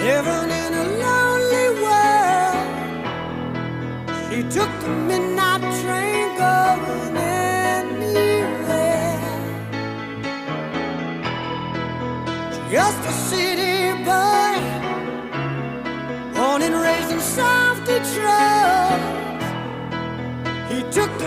Living in a lonely world, she took the midnight train going anywhere. Just a city boy, born and raised in South Detroit. He took the